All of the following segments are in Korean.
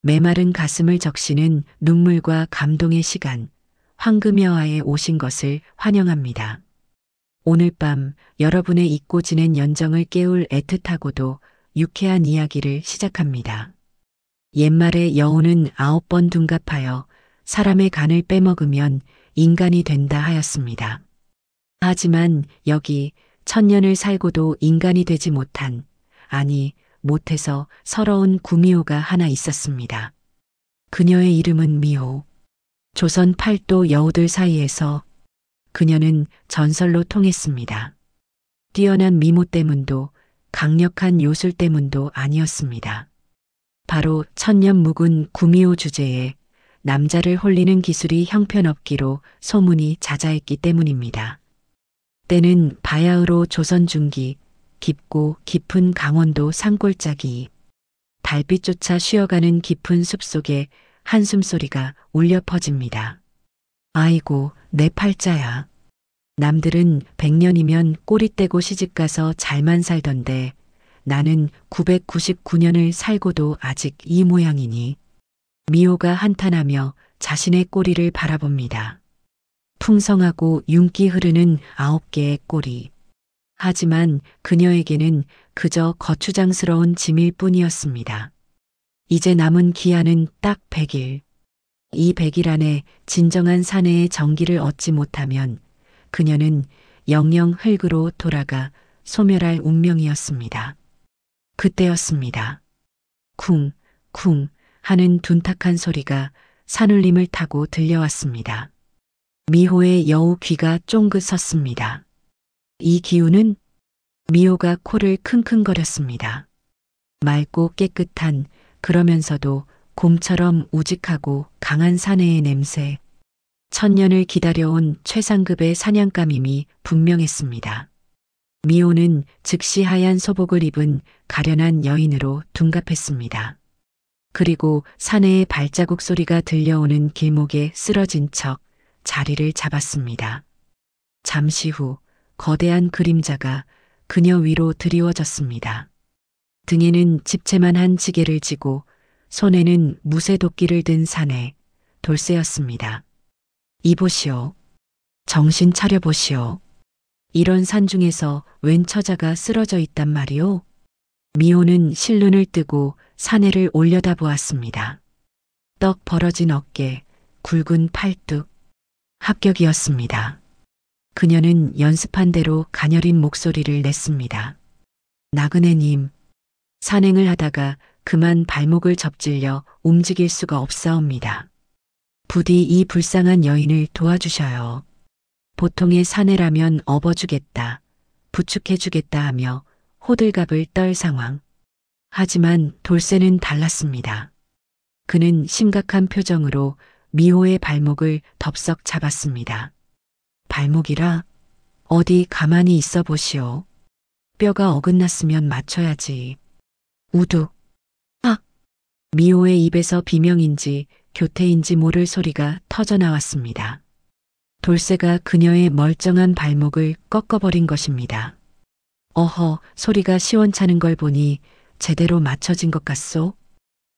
메마른 가슴을 적시는 눈물과 감동의 시간, 황금여아에 오신 것을 환영합니다. 오늘 밤 여러분의 잊고 지낸 연정을 깨울 애틋하고도 유쾌한 이야기를 시작합니다. 옛말에 여우는 9번 둔갑하여 사람의 간을 빼먹으면 인간이 된다 하였습니다. 하지만 여기 천년을 살고도 인간이 되지 못한, 아니 못해서 서러운 구미호가 하나 있었습니다. 그녀의 이름은 미호. 조선 팔도 여우들 사이에서 그녀는 전설로 통했습니다. 뛰어난 미모 때문도 강력한 요술 때문도 아니었습니다. 바로 천년 묵은 구미호 주제에 남자를 홀리는 기술이 형편없기로 소문이 자자했기 때문입니다. 때는 바야흐로 조선 중기, 깊고 깊은 강원도 산골짜기, 달빛조차 쉬어가는 깊은 숲속에 한숨소리가 울려 퍼집니다. 아이고 내 팔자야. 남들은 100년이면 꼬리 떼고 시집가서 잘만 살던데 나는 999년을 살고도 아직 이 모양이니. 미호가 한탄하며 자신의 꼬리를 바라봅니다. 풍성하고 윤기 흐르는 9개의 꼬리. 하지만 그녀에게는 그저 거추장스러운 짐일 뿐이었습니다. 이제 남은 기한은 딱 100일. 이 100일 안에 진정한 사내의 정기를 얻지 못하면 그녀는 영영 흙으로 돌아가 소멸할 운명이었습니다. 그때였습니다. 쿵, 쿵 하는 둔탁한 소리가 산울림을 타고 들려왔습니다. 미호의 여우 귀가 쫑긋 섰습니다. 이 기운은? 미호가 코를 킁킁거렸습니다. 맑고 깨끗한, 그러면서도 곰처럼 우직하고 강한 사내의 냄새. 천년을 기다려온 최상급의 사냥감임이 분명했습니다. 미호는 즉시 하얀 소복을 입은 가련한 여인으로 둔갑했습니다. 그리고 사내의 발자국 소리가 들려오는 길목에 쓰러진 척 자리를 잡았습니다. 잠시 후 거대한 그림자가 그녀 위로 드리워졌습니다. 등에는 집채만한 지게를 지고 손에는 무쇠도끼를 든 사내, 돌쇠였습니다. 이보시오. 정신 차려보시오. 이런 산중에서 웬 처자가 쓰러져 있단 말이오? 미호는 실눈을 뜨고 사내를 올려다보았습니다. 떡 벌어진 어깨, 굵은 팔뚝. 합격이었습니다. 그녀는 연습한 대로 가녀린 목소리를 냈습니다. 나그네님, 산행을 하다가 그만 발목을 접질려 움직일 수가 없사옵니다. 부디 이 불쌍한 여인을 도와주셔요. 보통의 사내라면 업어주겠다, 부축해주겠다 하며 호들갑을 떨 상황. 하지만 돌쇠는 달랐습니다. 그는 심각한 표정으로 미호의 발목을 덥석 잡았습니다. 발목이라? 어디 가만히 있어 보시오. 뼈가 어긋났으면 맞춰야지. 우둑. 아! 미호의 입에서 비명인지 교태인지 모를 소리가 터져나왔습니다. 돌쇠가 그녀의 멀쩡한 발목을 꺾어버린 것입니다. 어허, 소리가 시원찮은 걸 보니 제대로 맞춰진 것 같소?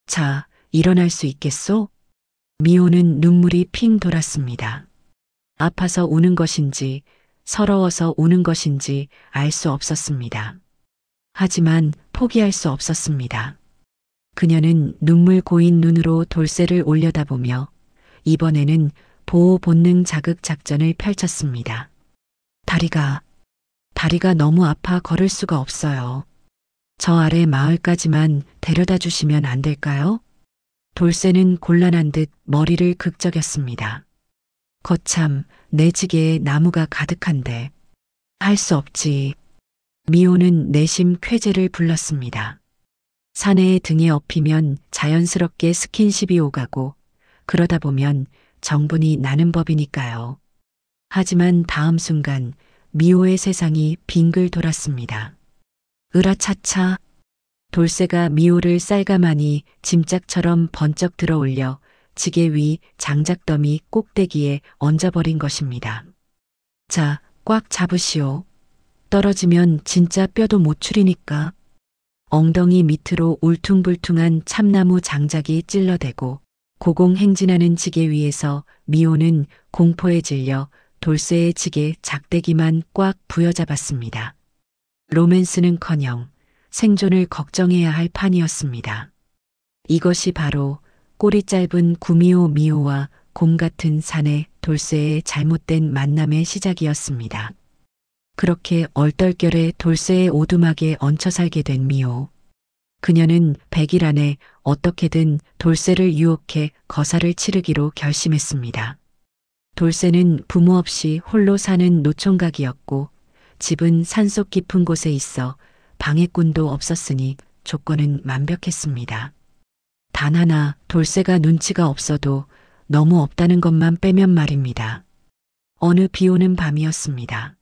자, 일어날 수 있겠소? 미호는 눈물이 핑 돌았습니다. 아파서 우는 것인지 서러워서 우는 것인지 알 수 없었습니다. 하지만 포기할 수 없었습니다. 그녀는 눈물 고인 눈으로 돌쇠를 올려다보며 이번에는 보호 본능 자극 작전을 펼쳤습니다. 다리가 너무 아파 걸을 수가 없어요. 저 아래 마을까지만 데려다 주시면 안 될까요? 돌쇠는 곤란한 듯 머리를 극적였습니다. 거참 내 지게에 나무가 가득한데. 할 수 없지. 미호는 내심 쾌재를 불렀습니다. 사내의 등에 업히면 자연스럽게 스킨십이 오가고 그러다 보면 정분이 나는 법이니까요. 하지만 다음 순간 미호의 세상이 빙글 돌았습니다. 으라차차. 돌쇠가 미호를 쌀가마니 짐짝처럼 번쩍 들어 올려 지게 위 장작더미 꼭대기에 얹어버린 것입니다. 자, 꽉 잡으시오. 떨어지면 진짜 뼈도 못 추리니까. 엉덩이 밑으로 울퉁불퉁한 참나무 장작이 찔러대고 고공행진하는 지게 위에서 미호는 공포에 질려 돌쇠의 지게 작대기만 꽉 부여잡았습니다. 로맨스는커녕 생존을 걱정해야 할 판이었습니다. 이것이 바로 꼬리 짧은 구미호 미호와 곰 같은 사내 돌쇠의 잘못된 만남의 시작이었습니다. 그렇게 얼떨결에 돌쇠의 오두막에 얹혀 살게 된 미호. 그녀는 100일 안에 어떻게든 돌쇠를 유혹해 거사를 치르기로 결심했습니다. 돌쇠는 부모 없이 홀로 사는 노총각이었고 집은 산속 깊은 곳에 있어 방해꾼도 없었으니 조건은 완벽했습니다. 단 하나 돌쇠가 눈치가 없어도 너무 없다는 것만 빼면 말입니다. 어느 비 오는 밤이었습니다.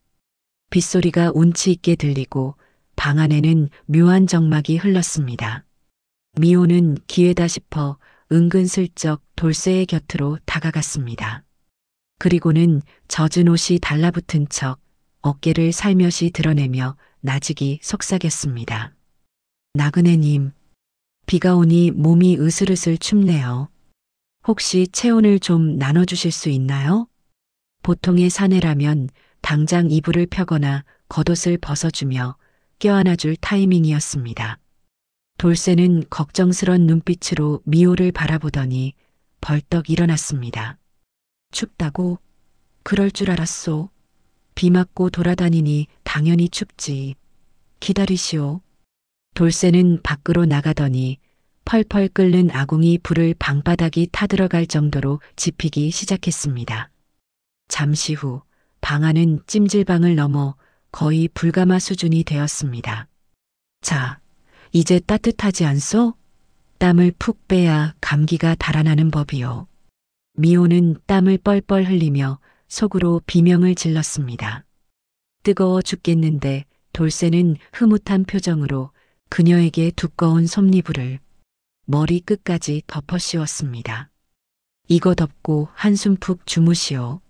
빗소리가 운치 있게 들리고 방 안에는 묘한 정막이 흘렀습니다. 미호는 기회다 싶어 은근슬쩍 돌쇠의 곁으로 다가갔습니다. 그리고는 젖은 옷이 달라붙은 척 어깨를 살며시 드러내며 나직이 속삭였습니다. 나그네님, 비가 오니 몸이 으슬으슬 춥네요. 혹시 체온을 좀 나눠주실 수 있나요? 보통의 사내라면 당장 이불을 펴거나 겉옷을 벗어주며 껴안아줄 타이밍이었습니다. 돌쇠는 걱정스런 눈빛으로 미호를 바라보더니 벌떡 일어났습니다. 춥다고? 그럴 줄 알았소. 비 맞고 돌아다니니 당연히 춥지. 기다리시오. 돌쇠는 밖으로 나가더니 펄펄 끓는 아궁이 불을 방바닥이 타들어갈 정도로 지피기 시작했습니다. 잠시 후 방 안은 찜질방을 넘어 거의 불가마 수준이 되었습니다. 자, 이제 따뜻하지 않소? 땀을 푹 빼야 감기가 달아나는 법이요. 미호는 땀을 뻘뻘 흘리며 속으로 비명을 질렀습니다. 뜨거워 죽겠는데 돌쇠는 흐뭇한 표정으로 그녀에게 두꺼운 솜니부를 머리 끝까지 덮어 씌웠습니다. 이거 덮고 한숨 푹 주무시오.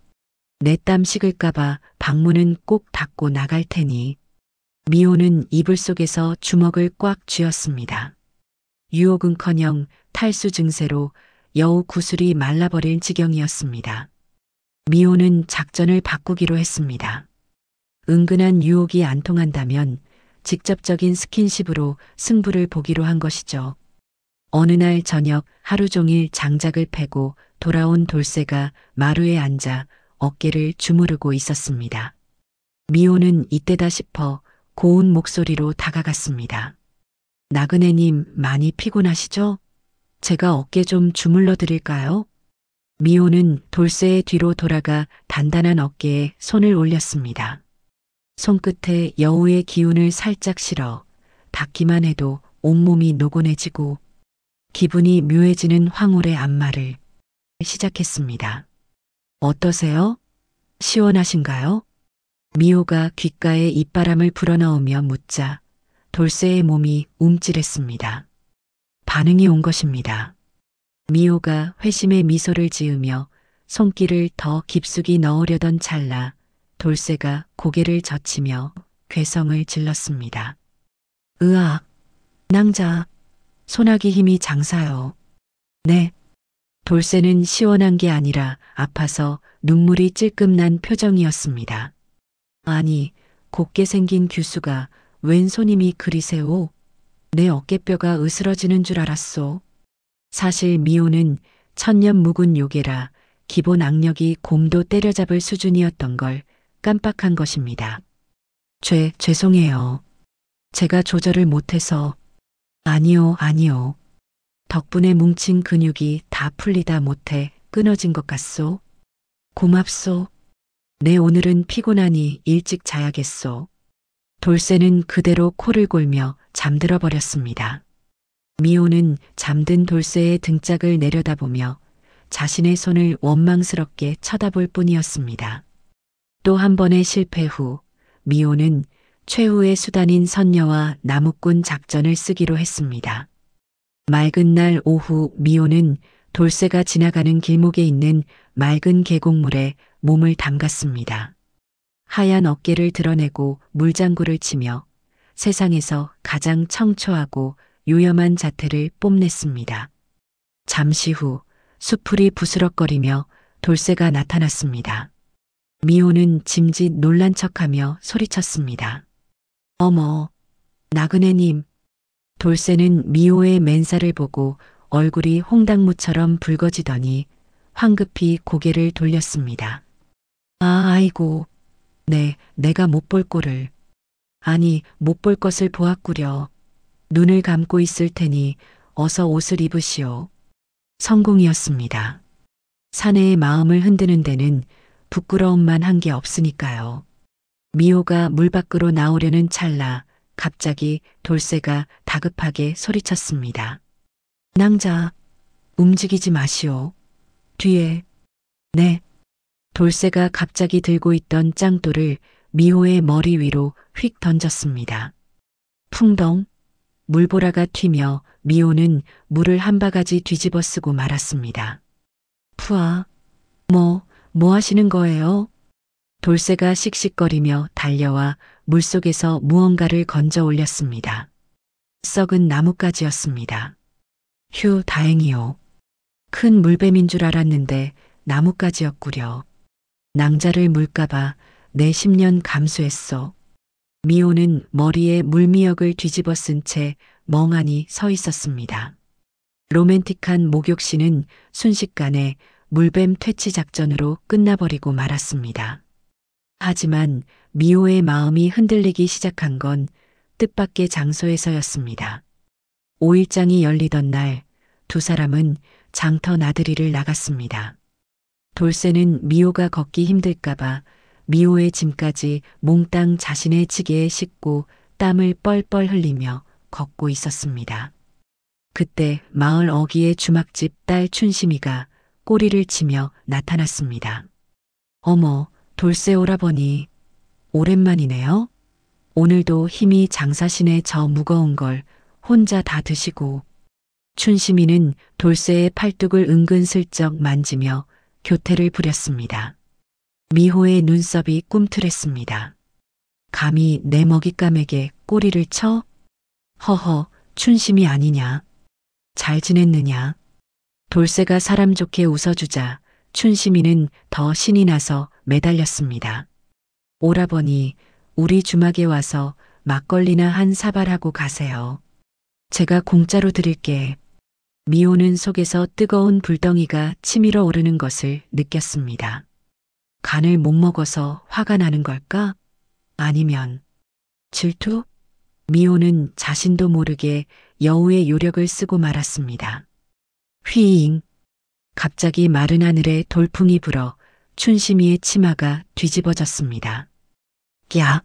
내 땀 식을까봐 방문은 꼭 닫고 나갈 테니. 미호는 이불 속에서 주먹을 꽉 쥐었습니다. 유혹은커녕 탈수 증세로 여우 구슬이 말라버릴 지경이었습니다. 미호는 작전을 바꾸기로 했습니다. 은근한 유혹이 안 통한다면 직접적인 스킨십으로 승부를 보기로 한 것이죠. 어느 날 저녁 하루 종일 장작을 패고 돌아온 돌쇠가 마루에 앉아 어깨를 주무르고 있었습니다. 미호는 이때다 싶어 고운 목소리로 다가갔습니다. 나그네님 많이 피곤하시죠? 제가 어깨 좀 주물러 드릴까요? 미호는 돌쇠의 뒤로 돌아가 단단한 어깨에 손을 올렸습니다. 손끝에 여우의 기운을 살짝 실어 닿기만 해도 온몸이 노곤해지고 기분이 묘해지는 황홀의 안마를 시작했습니다. 어떠세요? 시원하신가요? 미호가 귓가에 입바람을 불어넣으며 묻자 돌쇠의 몸이 움찔했습니다. 반응이 온 것입니다. 미호가 회심의 미소를 지으며 손길을 더 깊숙이 넣으려던 찰나 돌쇠가 고개를 젖히며 괴성을 질렀습니다. 으악, 낭자, 소나기 힘이 장사요. 네. 돌쇠는 시원한 게 아니라 아파서 눈물이 찔끔난 표정이었습니다. 아니, 곱게 생긴 규수가 웬 손님이 그리세요? 내 어깨뼈가 으스러지는 줄 알았소. 사실 미호는 천년 묵은 요괴라 기본 악력이 곰도 때려잡을 수준이었던 걸 깜빡한 것입니다. 죄송해요. 제가 조절을 못해서. 아니요. 덕분에 뭉친 근육이 다 풀리다 못해 끊어진 것 같소. 고맙소. 내 오늘은 피곤하니 일찍 자야겠소. 돌쇠는 그대로 코를 골며 잠들어 버렸습니다. 미호는 잠든 돌쇠의 등짝을 내려다보며 자신의 손을 원망스럽게 쳐다볼 뿐이었습니다. 또 한 번의 실패 후 미호는 최후의 수단인 선녀와 나무꾼 작전을 쓰기로 했습니다. 맑은 날 오후 미호는 돌쇠가 지나가는 길목에 있는 맑은 계곡물에 몸을 담갔습니다. 하얀 어깨를 드러내고 물장구를 치며 세상에서 가장 청초하고 요염한 자태를 뽐냈습니다. 잠시 후 수풀이 부스럭거리며 돌쇠가 나타났습니다. 미호는 짐짓 놀란 척하며 소리쳤습니다. 어머, 나그네님. 돌쇠는 미호의 맨살을 보고 얼굴이 홍당무처럼 붉어지더니 황급히 고개를 돌렸습니다. 아이고, 내가 못 볼 꼴을. 아니, 못 볼 것을 보았구려. 눈을 감고 있을 테니 어서 옷을 입으시오. 성공이었습니다. 사내의 마음을 흔드는 데는 부끄러움만 한 게 없으니까요. 미호가 물 밖으로 나오려는 찰나 갑자기 돌쇠가 다급하게 소리쳤습니다. 낭자, 움직이지 마시오. 뒤에. 네. 돌쇠가 갑자기 들고 있던 짱돌을 미호의 머리 위로 휙 던졌습니다. 풍덩. 물보라가 튀며 미호는 물을 한 바가지 뒤집어 쓰고 말았습니다. 푸아. 뭐 하시는 거예요? 돌쇠가 씩씩거리며 달려와 물속에서 무언가를 건져 올렸습니다. 썩은 나뭇가지였습니다. 휴, 다행이요. 큰 물뱀인 줄 알았는데 나뭇가지였구려. 낭자를 물까봐 내 10년 감수했어. 미호는 머리에 물미역을 뒤집어 쓴 채 멍하니 서 있었습니다. 로맨틱한 목욕시는 순식간에 물뱀 퇴치 작전으로 끝나버리고 말았습니다. 하지만 미호의 마음이 흔들리기 시작한 건 뜻밖의 장소에서였습니다. 5일장이 열리던 날 두 사람은 장터 나들이를 나갔습니다. 돌쇠는 미호가 걷기 힘들까봐 미호의 짐까지 몽땅 자신의 지게에 싣고 땀을 뻘뻘 흘리며 걷고 있었습니다. 그때 마을 어귀의 주막집 딸 춘심이가 꼬리를 치며 나타났습니다. 어머, 돌쇠 오라버니. 오랜만이네요. 오늘도 힘이 장사시네. 저 무거운 걸 혼자 다 드시고. 춘심이는 돌쇠의 팔뚝을 은근슬쩍 만지며 교태를 부렸습니다. 미호의 눈썹이 꿈틀했습니다. 감히 내 먹잇감에게 꼬리를 쳐? 허허, 춘심이 아니냐. 잘 지냈느냐. 돌쇠가 사람 좋게 웃어주자 춘심이는 더 신이 나서 매달렸습니다. 오라버니, 우리 주막에 와서 막걸리나 한 사발하고 가세요. 제가 공짜로 드릴게. 미호는 속에서 뜨거운 불덩이가 치밀어 오르는 것을 느꼈습니다. 간을 못 먹어서 화가 나는 걸까? 아니면 질투? 미호는 자신도 모르게 여우의 요력을 쓰고 말았습니다. 휘잉. 갑자기 마른 하늘에 돌풍이 불어 춘심이의 치마가 뒤집어졌습니다. 야!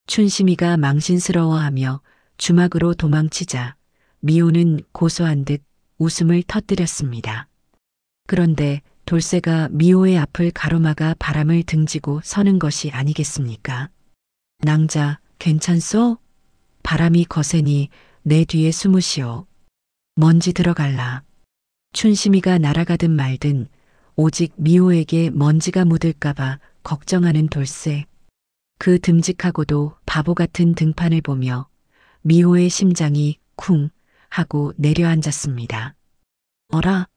춘심이가 망신스러워하며 주막으로 도망치자 미호는 고소한 듯 웃음을 터뜨렸습니다. 그런데 돌쇠가 미호의 앞을 가로막아 바람을 등지고 서는 것이 아니겠습니까? 낭자, 괜찮소? 바람이 거세니 내 뒤에 숨으시오. 먼지 들어갈라. 춘심이가 날아가든 말든 오직 미호에게 먼지가 묻을까봐 걱정하는 돌쇠. 그 듬직하고도 바보 같은 등판을 보며 미호의 심장이 쿵 하고 내려앉았습니다. 어라,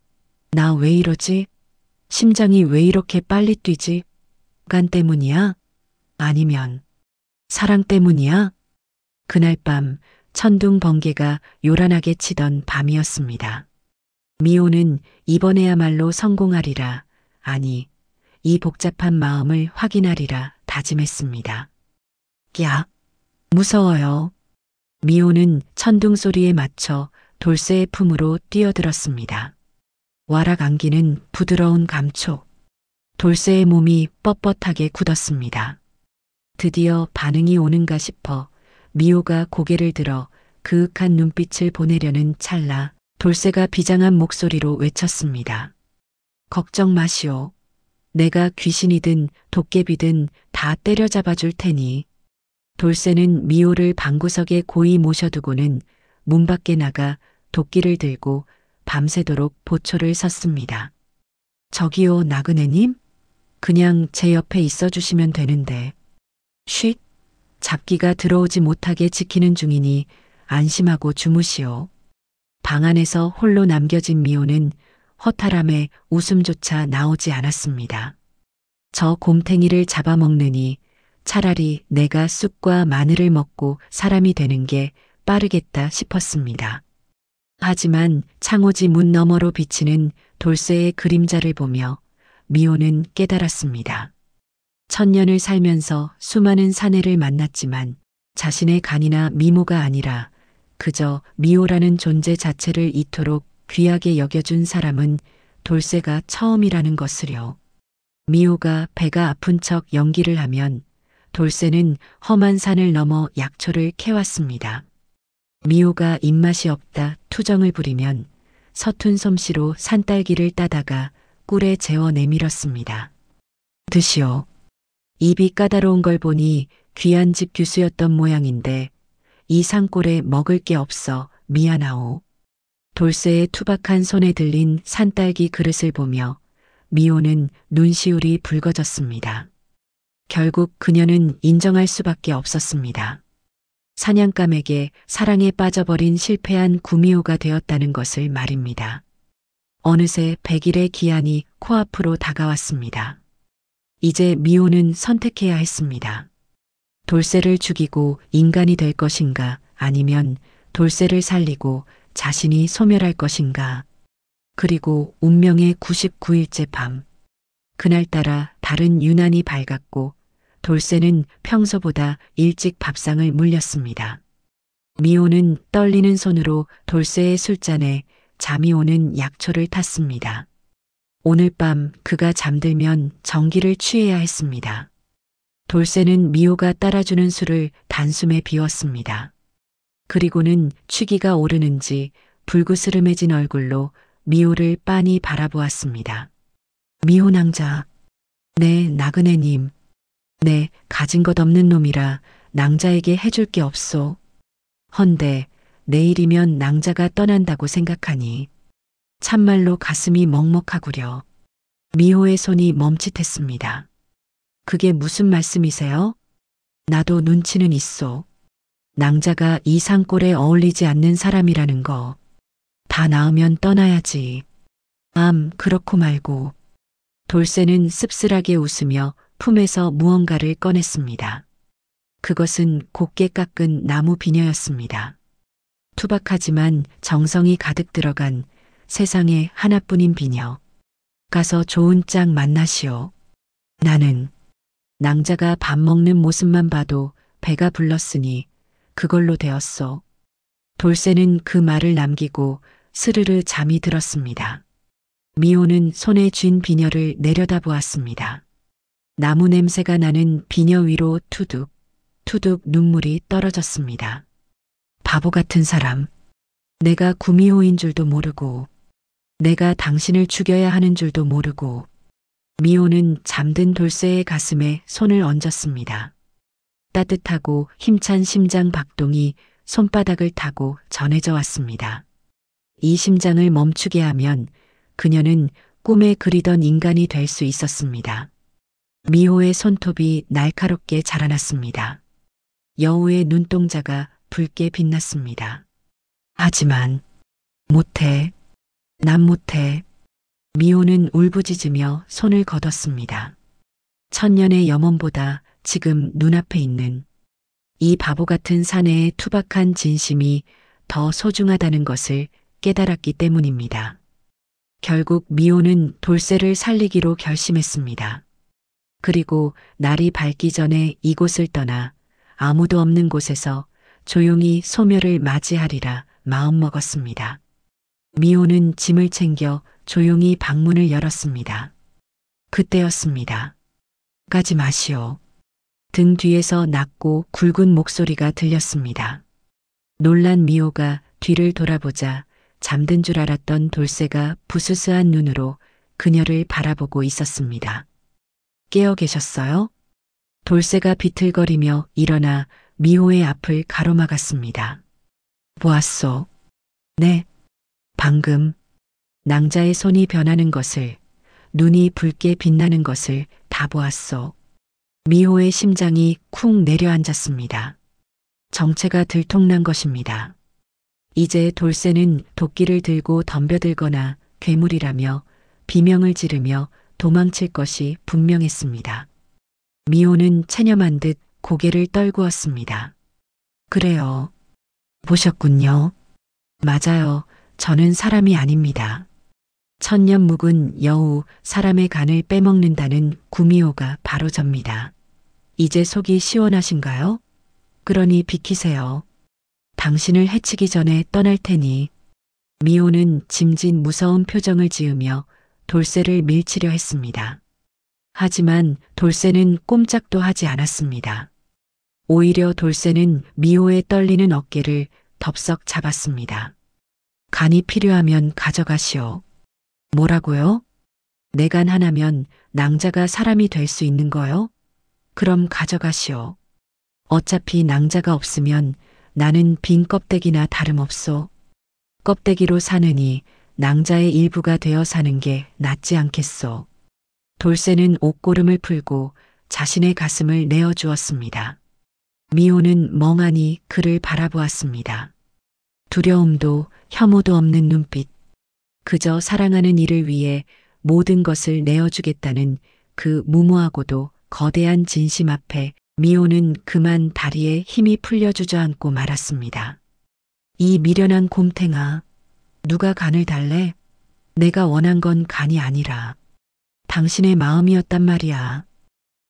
나 왜 이러지? 심장이 왜 이렇게 빨리 뛰지? 간 때문이야? 아니면 사랑 때문이야? 그날 밤 천둥 번개가 요란하게 치던 밤이었습니다. 미호는 이번에야말로 성공하리라, 아니, 이 복잡한 마음을 확인하리라 다짐했습니다. 야, 무서워요. 미호는 천둥 소리에 맞춰 돌쇠의 품으로 뛰어들었습니다. 와락 안기는 부드러운 감촉. 돌쇠의 몸이 뻣뻣하게 굳었습니다. 드디어 반응이 오는가 싶어 미호가 고개를 들어 그윽한 눈빛을 보내려는 찰나 돌쇠가 비장한 목소리로 외쳤습니다. 걱정 마시오. 내가 귀신이든 도깨비든 다 때려잡아 줄 테니. 돌쇠는 미호를 방구석에 고이 모셔두고는 문 밖에 나가 도끼를 들고 밤새도록 보초를 섰습니다. 저기요, 나그네님? 그냥 제 옆에 있어 주시면 되는데. 쉿! 잡기가 들어오지 못하게 지키는 중이니 안심하고 주무시오. 방 안에서 홀로 남겨진 미호는 허탈함에 웃음조차 나오지 않았습니다. 저 곰탱이를 잡아먹느니 차라리 내가 쑥과 마늘을 먹고 사람이 되는 게 빠르겠다 싶었습니다. 하지만 창호지 문 너머로 비치는 돌쇠의 그림자를 보며 미호는 깨달았습니다. 천년을 살면서 수많은 사내를 만났지만 자신의 간이나 미모가 아니라 그저 미호라는 존재 자체를 이토록 귀하게 여겨준 사람은 돌쇠가 처음이라는 것을요. 미호가 배가 아픈 척 연기를 하면 돌쇠는 험한 산을 넘어 약초를 캐왔습니다. 미호가 입맛이 없다 투정을 부리면 서툰 솜씨로 산딸기를 따다가 꿀에 재워 내밀었습니다. 드시오. 입이 까다로운 걸 보니 귀한 집 규수였던 모양인데 이 산골에 먹을 게 없어 미안하오. 돌쇠의 투박한 손에 들린 산딸기 그릇을 보며 미호는 눈시울이 붉어졌습니다. 결국 그녀는 인정할 수밖에 없었습니다. 사냥감에게 사랑에 빠져버린 실패한 구미호가 되었다는 것을 말입니다. 어느새 100일의 기한이 코앞으로 다가왔습니다. 이제 미호는 선택해야 했습니다. 돌쇠를 죽이고 인간이 될 것인가 아니면 돌쇠를 살리고 자신이 소멸할 것인가. 그리고 운명의 99일째 밤. 그날따라 달은 유난히 밝았고 돌쇠는 평소보다 일찍 밥상을 물렸습니다. 미호는 떨리는 손으로 돌쇠의 술잔에 잠이 오는 약초를 탔습니다. 오늘 밤 그가 잠들면 정기를 취해야 했습니다. 돌쇠는 미호가 따라주는 술을 단숨에 비웠습니다. 그리고는 취기가 오르는지 불구스름해진 얼굴로 미호를 빤히 바라보았습니다. 미호 낭자. 네, 나그네님. 네, 가진 것 없는 놈이라 낭자에게 해줄 게 없소. 헌데 내일이면 낭자가 떠난다고 생각하니 참말로 가슴이 먹먹하구려. 미호의 손이 멈칫했습니다. 그게 무슨 말씀이세요? 나도 눈치는 있소. 낭자가 이 산골에 어울리지 않는 사람이라는 거. 다 나으면 떠나야지. 그렇고 말고. 돌쇠는 씁쓸하게 웃으며 품에서 무언가를 꺼냈습니다. 그것은 곱게 깎은 나무 비녀였습니다. 투박하지만 정성이 가득 들어간 세상에 하나뿐인 비녀. 가서 좋은 짝 만나시오. 나는 낭자가 밥 먹는 모습만 봐도 배가 불렀으니 그걸로 되었소. 돌쇠는 그 말을 남기고 스르르 잠이 들었습니다. 미호는 손에 쥔 비녀를 내려다보았습니다. 나무 냄새가 나는 비녀 위로 투둑, 투둑 눈물이 떨어졌습니다. 바보 같은 사람. 내가 구미호인 줄도 모르고, 내가 당신을 죽여야 하는 줄도 모르고. 미호는 잠든 돌쇠의 가슴에 손을 얹었습니다. 따뜻하고 힘찬 심장 박동이 손바닥을 타고 전해져 왔습니다. 이 심장을 멈추게 하면 그녀는 꿈에 그리던 인간이 될 수 있었습니다. 미호의 손톱이 날카롭게 자라났습니다. 여우의 눈동자가 붉게 빛났습니다. 하지만 못해. 난 못해. 미호는 울부짖으며 손을 걷었습니다. 천년의 염원보다 지금 눈앞에 있는 이 바보 같은 사내의 투박한 진심이 더 소중하다는 것을 깨달았기 때문입니다. 결국 미호는 돌쇠를 살리기로 결심했습니다. 그리고 날이 밝기 전에 이곳을 떠나 아무도 없는 곳에서 조용히 소멸을 맞이하리라 마음먹었습니다. 미호는 짐을 챙겨 조용히 방문을 열었습니다. 그때였습니다. 가지 마시오. 등 뒤에서 낮고 굵은 목소리가 들렸습니다. 놀란 미호가 뒤를 돌아보자 잠든 줄 알았던 돌쇠가 부스스한 눈으로 그녀를 바라보고 있었습니다. 깨어 계셨어요? 돌쇠가 비틀거리며 일어나 미호의 앞을 가로막았습니다. 보았소. 네. 방금 낭자의 손이 변하는 것을, 눈이 붉게 빛나는 것을 다 보았소. 미호의 심장이 쿵 내려앉았습니다. 정체가 들통난 것입니다. 이제 돌쇠는 도끼를 들고 덤벼들거나 괴물이라며 비명을 지르며 도망칠 것이 분명했습니다. 미호는 체념한 듯 고개를 떨구었습니다. 그래요. 보셨군요. 맞아요. 저는 사람이 아닙니다. 천년 묵은 여우 사람의 간을 빼먹는다는 구미호가 바로 접니다. 이제 속이 시원하신가요? 그러니 비키세요. 당신을 해치기 전에 떠날 테니. 미호는 짐진 무서운 표정을 지으며 돌쇠를 밀치려 했습니다. 하지만 돌쇠는 꼼짝도 하지 않았습니다. 오히려 돌쇠는 미호의 떨리는 어깨를 덥석 잡았습니다. 간이 필요하면 가져가시오. 뭐라고요? 내 간 하나면 낭자가 사람이 될 수 있는 거요? 그럼 가져가시오. 어차피 낭자가 없으면 나는 빈 껍데기나 다름없소. 껍데기로 사느니 낭자의 일부가 되어 사는 게 낫지 않겠소. 돌쇠는 옷고름을 풀고 자신의 가슴을 내어주었습니다. 미호는 멍하니 그를 바라보았습니다. 두려움도 혐오도 없는 눈빛. 그저 사랑하는 이를 위해 모든 것을 내어주겠다는 그 무모하고도 거대한 진심 앞에 미호는 그만 다리에 힘이 풀려 주저앉고 말았습니다. 이 미련한 곰탱아, 누가 간을 달래? 내가 원한 건 간이 아니라 당신의 마음이었단 말이야.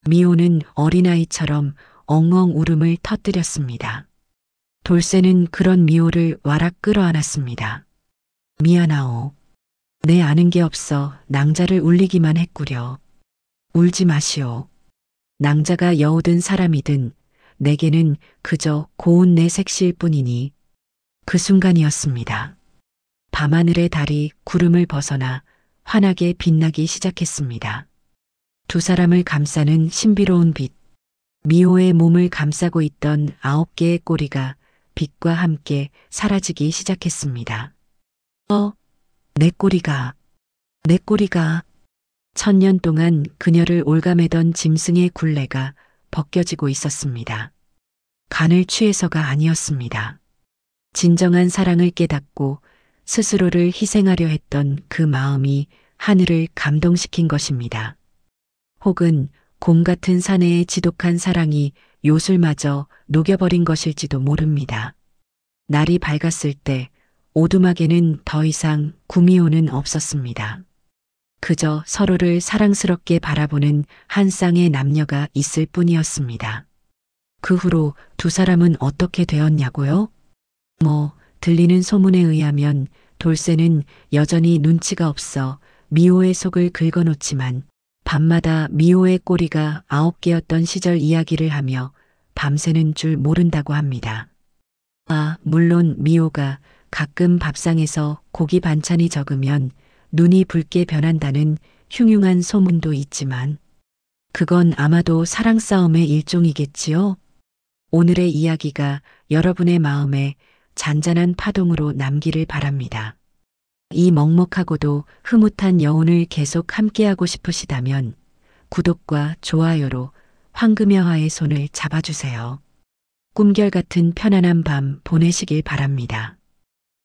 미호는 어린아이처럼 엉엉 울음을 터뜨렸습니다. 돌쇠는 그런 미호를 와락 끌어안았습니다. 미안하오. 내 아는 게 없어 낭자를 울리기만 했구려. 울지 마시오. 낭자가 여우든 사람이든 내게는 그저 고운 내 색시일 뿐이니. 그 순간이었습니다. 밤하늘의 달이 구름을 벗어나 환하게 빛나기 시작했습니다. 두 사람을 감싸는 신비로운 빛. 미호의 몸을 감싸고 있던 9개의 꼬리가 빛과 함께 사라지기 시작했습니다. 내 꼬리가, 내 꼬리가. 천년 동안 그녀를 올가매던 짐승의 굴레가 벗겨지고 있었습니다. 간을 취해서가 아니었습니다. 진정한 사랑을 깨닫고 스스로를 희생하려 했던 그 마음이 하늘을 감동시킨 것입니다. 혹은 곰 같은 사내의 지독한 사랑이 요술마저 녹여버린 것일지도 모릅니다. 날이 밝았을 때 오두막에는 더 이상 구미호는 없었습니다. 그저 서로를 사랑스럽게 바라보는 한 쌍의 남녀가 있을 뿐이었습니다. 그 후로 두 사람은 어떻게 되었냐고요? 들리는 소문에 의하면 돌쇠는 여전히 눈치가 없어 미호의 속을 긁어놓지만 밤마다 미호의 꼬리가 9개였던 시절 이야기를 하며 밤새는 줄 모른다고 합니다. 물론 미호가 가끔 밥상에서 고기 반찬이 적으면 눈이 붉게 변한다는 흉흉한 소문도 있지만 그건 아마도 사랑 싸움의 일종이겠지요. 오늘의 이야기가 여러분의 마음에 잔잔한 파동으로 남기를 바랍니다. 이 먹먹하고도 흐뭇한 여운을 계속 함께하고 싶으시다면 구독과 좋아요로 황금여화의 손을 잡아주세요. 꿈결 같은 편안한 밤 보내시길 바랍니다.